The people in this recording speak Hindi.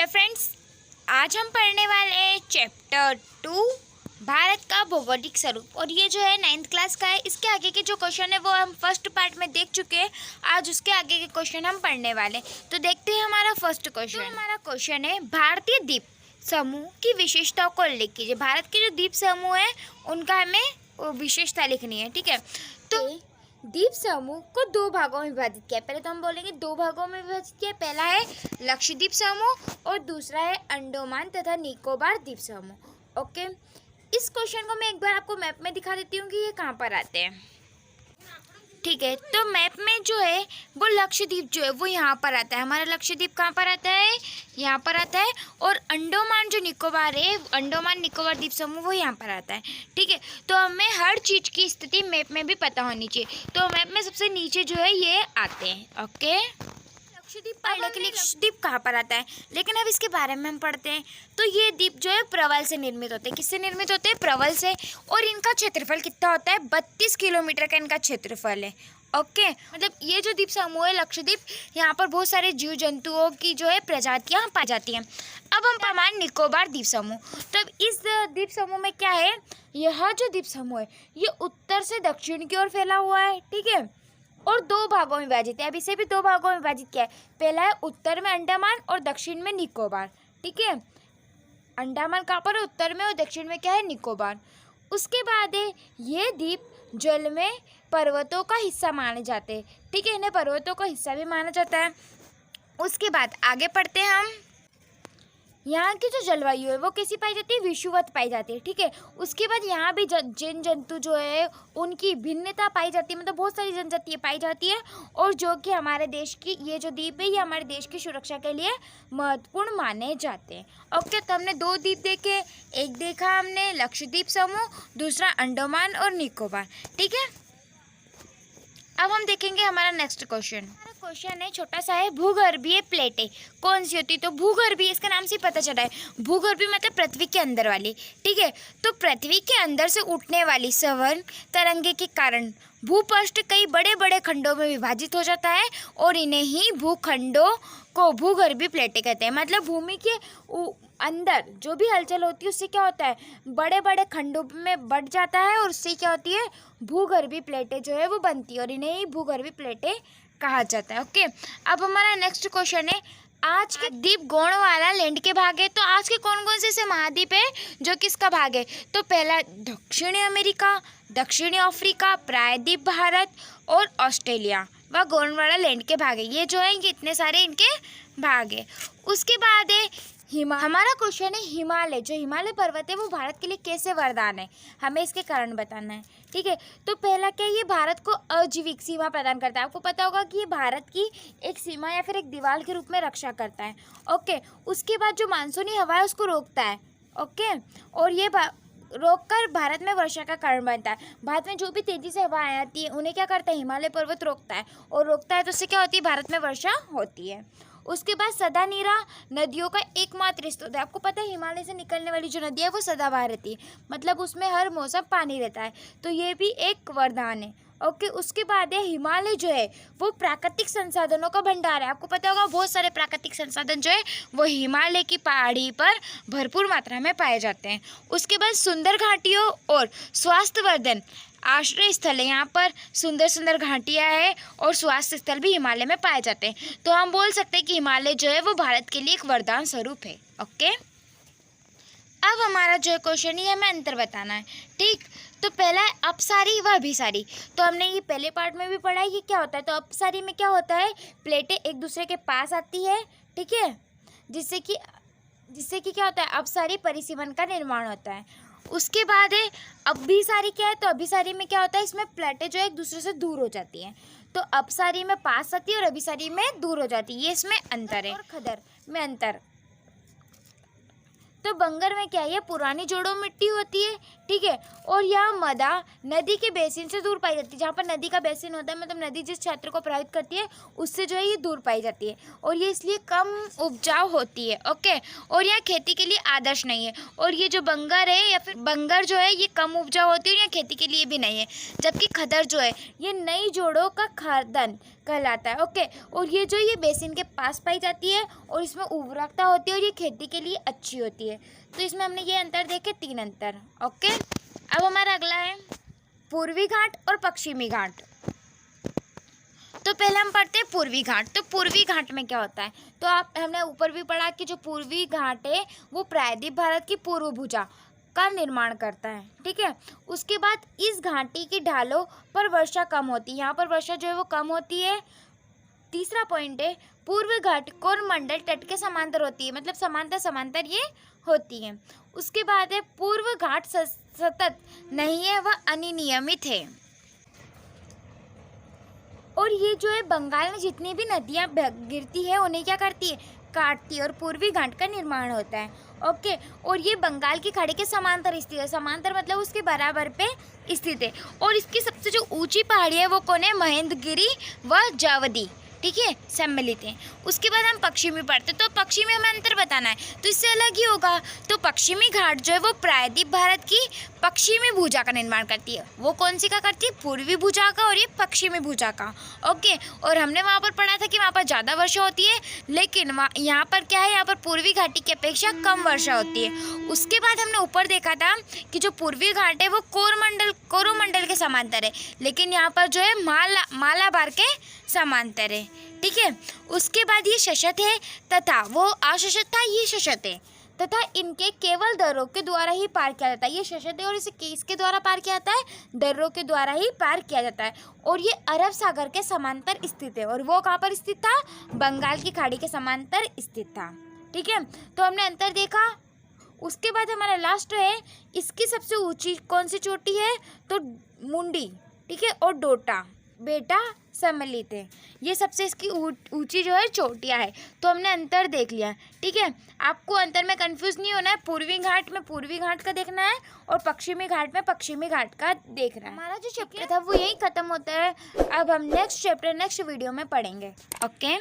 हेलो फ्रेंड्स, आज हम पढ़ने वाले हैं चैप्टर 2 भारत का भौगोलिक स्वरूप। और ये जो है 9th क्लास का है। इसके आगे के जो क्वेश्चन है वो हम फर्स्ट पार्ट में देख चुके हैं। आज उसके आगे के क्वेश्चन हम पढ़ने वाले। तो देखते हैं हमारा फर्स्ट क्वेश्चन। हमारा क्वेश्चन है भारतीय द्वीप समूह की विशेषताओं को उल्लेख कीजिए। भारत के जो द्वीप समूह है उनका हमें विशेषता लिखनी है। ठीक है, तो द्वीप समूह को दो भागों में विभाजित किया। पहले तो हम बोलेंगे दो भागों में विभाजित किया। पहला है लक्षद्वीप समूह और दूसरा है अंडमान तथा निकोबार द्वीप समूह। ओके, इस क्वेश्चन को मैं एक बार आपको मैप में दिखा देती हूँ कि ये कहाँ पर आते हैं। ठीक है, तो मैप में जो है वो लक्षद्वीप जो है वो यहाँ पर आता है। हमारा लक्षद्वीप कहाँ पर आता है? यहाँ पर आता है। और अंडमान जो निकोबार है, अंडमान निकोबार द्वीप समूह वो यहाँ पर आता है। ठीक है, तो हमें हर चीज़ की स्थिति मैप में भी पता होनी चाहिए। तो मैप में सबसे नीचे जो है ये आते हैं। ओके, लक्षद्वीप कहाँ पर आता है, लेकिन अब इसके बारे में हम पढ़ते हैं। तो ये द्वीप जो है प्रवल से निर्मित होते हैं। किससे निर्मित होते हैं? प्रवल से। और इनका क्षेत्रफल कितना होता है? 32 किलोमीटर का इनका क्षेत्रफल है। ओके, मतलब ये जो द्वीप समूह है लक्षद्वीप, यहाँ पर बहुत सारे जीव जंतुओं की जो है प्रजातियाँ पाई जाती हैं। अब हम हमारे निकोबार द्वीप समूह। तो अब इस द्वीप समूह में क्या है? यह जो द्वीप समूह है ये उत्तर से दक्षिण की ओर फैला हुआ है। ठीक है, और दो भागों में विभाजित है। अब इसे भी दो भागों में विभाजित किया है। पहला है उत्तर में अंडमान और दक्षिण में निकोबार। ठीक है, अंडमान कहाँ पर है? उत्तर में। और दक्षिण में क्या है? निकोबार। उसके बाद है ये द्वीप जल में पर्वतों का हिस्सा माने जाते हैं। ठीक है, इन्हें पर्वतों का हिस्सा भी माना जाता है। उसके बाद आगे पढ़ते हैं हम। यहाँ की जो जलवायु है वो कैसी पाई जाती है? विषुवत पाई जाती है। ठीक है, उसके बाद यहाँ भी जैन जंतु जो है उनकी भिन्नता पाई जाती है। मतलब बहुत सारी जनजातियाँ पाई जाती है। और जो कि हमारे देश की ये जो द्वीप है ये हमारे देश की सुरक्षा के लिए महत्वपूर्ण माने जाते हैं। ओके, तो हमने दो द्वीप देखे। एक देखा हमने लक्षद्वीप समूह, दूसरा अंडमान और निकोबार। ठीक है, अब हम देखेंगे हमारा नेक्स्ट क्वेश्चन। क्वेश्चन है छोटा सा है, भूगर्भीय प्लेटें कौन सी होती है? तो भूगर्भीय इसका नाम से पता चला है। भूगर्भीय मतलब पृथ्वी के अंदर वाली। ठीक है, तो पृथ्वी के अंदर से उठने वाली सवर्ण तरंगे के कारण भूपृष्ठ कई बड़े बड़े खंडों में विभाजित हो जाता है और इन्हें ही भूखंडों को भूगर्भीय प्लेटें कहते हैं। मतलब भूमि के अंदर जो भी हलचल होती है उससे क्या होता है? बड़े बड़े खंडों में बढ़ जाता है और उससे क्या होती है? भूगर्भीय प्लेटें जो है वो बनती है और इन्हें ही भूगर्भीय प्लेटें कहा जाता है। ओके, अब हमारा नेक्स्ट क्वेश्चन है, आज के द्वीप गोंडवाना लैंड के भाग है। तो आज के कौन कौन से ऐसे महाद्वीप है जो किसका भाग है? तो पहला दक्षिणी अमेरिका, दक्षिणी अफ्रीका, प्रायद्वीप भारत और ऑस्ट्रेलिया व गोंडवाना लैंड के भाग है। ये जो है ये इतने सारे इनके भाग है। उसके बाद है हमारा क्वेश्चन है हिमालय। जो हिमालय पर्वत है वो भारत के लिए कैसे वरदान है, हमें इसके कारण बताना है। ठीक है, तो पहला क्या, ये भारत को अजीविक सीमा प्रदान करता है। आपको पता होगा कि ये भारत की एक सीमा या फिर एक दीवार के रूप में रक्षा करता है। ओके, उसके बाद जो मानसूनी हवा है उसको रोकता है। ओके, और ये रोककर भारत में वर्षा का कारण बनता है। भारत में जो भी तेजी से हवाएं आती है उन्हें क्या करता है? हिमालय पर्वत रोकता है। और रोकता है तो उससे क्या होती है? भारत में वर्षा होती है। उसके बाद सदानीरा नदियों का एकमात्र स्रोत है। आपको पता है हिमालय से निकलने वाली जो नदी है वो सदाबहार रहती है। मतलब उसमें हर मौसम पानी रहता है। तो ये भी एक वरदान है। ओके, उसके बाद है हिमालय जो है वो प्राकृतिक संसाधनों का भंडार है। आपको पता होगा बहुत सारे प्राकृतिक संसाधन जो है वो हिमालय की पहाड़ी पर भरपूर मात्रा में पाए जाते हैं। उसके बाद सुंदर घाटियों और स्वास्थ्यवर्धन आश्रय स्थल है। यहाँ पर सुंदर सुंदर घाटियाँ हैं और स्वास्थ्य स्थल भी हिमालय में पाए जाते हैं। तो हम बोल सकते हैं कि हिमालय जो है वो भारत के लिए एक वरदान स्वरूप है। ओके, अब हमारा जो क्वेश्चन है हमें अंतर बताना है। ठीक, तो पहला है अपसारी व अभिसारी। तो हमने ये पहले पार्ट में भी पढ़ा है कि क्या होता है। तो अपसारी में क्या होता है? प्लेटें एक दूसरे के पास आती है। ठीक है, जिससे कि क्या होता है? अपसारी परिसीमन का निर्माण होता है। उसके बाद है अभिसारी। क्या है? तो अभिसारी में क्या होता है? इसमें प्लेटें जो है एक दूसरे से दूर हो जाती हैं। तो अपसारी में पास आती है और अभिसारी में दूर हो जाती है। ये इसमें अंतर है। और खदर में अंतर, तो बंगर में क्या है? ये पुरानी जोड़ों मिट्टी होती है। ठीक है, और यह मदा नदी के बेसिन से दूर पाई जाती है। जहाँ पर नदी का बेसिन होता है मतलब नदी जिस क्षेत्र को प्रभावित करती है उससे जो है ये दूर पाई जाती है और ये इसलिए कम उपजाऊ होती है। ओके, और यह खेती के लिए आदर्श नहीं है। और ये जो बंगर है या फिर बंगर जो है ये कम उपजाऊ होती है और यह खेती के लिए भी नहीं है। जबकि खदर जो है ये नई जोड़ों का खाद्यान्न कहलाता है। ओके, और ये बेसिन के पास पाई जाती है और इसमें उर्वरकता होती है और ये खेती के लिए अच्छी होती है। तो इसमें हमने ये अंतर देखे, 3 अंतर। ओके, अब हमारा अगला है पूर्वी घाट और पश्चिमी घाट। तो पहले हम पढ़ते हैं पूर्वी घाट। तो पूर्वी घाट में क्या होता है, तो हमने ऊपर भी पढ़ा कि जो पूर्वी घाट है वो प्रायद्वीप भारत की पूर्व भुजा का निर्माण करता है। ठीक है, उसके बाद इस घाटी की ढालों पर वर्षा कम होती है, यहाँ पर वर्षा जो है वो कम होती है। तीसरा पॉइंट है पूर्व घाट कोरमंडल तट के समांतर होती है, मतलब समांतर ये होती है। उसके बाद है पूर्व घाट सतत नहीं है, वह अनियमित है। और ये जो है बंगाल में जितनी भी नदियाँ गिरती है उन्हें क्या करती है, काटती है और पूर्वी घाट का निर्माण होता है। ओके, और ये बंगाल की खाड़ी के समांतर स्थित है, समांतर मतलब उसके बराबर पे स्थित है। और इसकी सबसे जो ऊंची पहाड़ी है वो कौन है, महेंद्रगिरी व जावदी, ठीक है, सम्मिलित है। उसके बाद हम पश्चिमी पढ़ते, तो पश्चिमी हमें अंतर बताना है, तो इससे अलग ही होगा। तो पश्चिमी घाट जो है वो प्रायद्वीप भारत की पश्चिमी भुजा का निर्माण करती है। वो कौन सी का करती है, पूर्वी भुजा का, और ये पश्चिमी भुजा का। ओके, और हमने वहाँ पर पढ़ा था कि वहाँ पर ज़्यादा वर्षा होती है, लेकिन यहाँ पर क्या है, यहाँ पर पूर्वी घाटी की अपेक्षा कम वर्षा होती है। उसके बाद हमने ऊपर देखा था कि जो पूर्वी घाट है वो कोरोमंडल के समांतर है, लेकिन यहाँ पर जो है मालाबार के समांतर है। ठीक है, उसके बाद ये शशत है तथा वो अशशत था, ये शशत है तथा इनके केवल दर्रों के द्वारा ही पार किया जाता है। ये शशत है और इसे किसके द्वारा पार किया जाता है, दर्रों के द्वारा ही पार किया जाता है। और ये अरब सागर के समांतर स्थित है, और वो कहाँ पर स्थित था, बंगाल की खाड़ी के समांतर स्थित था। ठीक है, तो हमने अंतर देखा। उसके बाद हमारा लास्ट है, इसकी सबसे ऊंची कौन सी चोटी है, तो मुंडी, ठीक है, और डोटा बेटा सम्मिलित है। ये सबसे इसकी ऊंची जो है चोटियाँ है। तो हमने अंतर देख लिया। ठीक है, आपको अंतर में कंफ्यूज नहीं होना है, पूर्वी घाट में पूर्वी घाट का देखना है और पश्चिमी घाट में पश्चिमी घाट का देखना है। हमारा जो चैप्टर था वो यहीं खत्म होता है। अब हम नेक्स्ट चैप्टर नेक्स्ट वीडियो में पढ़ेंगे। ओके।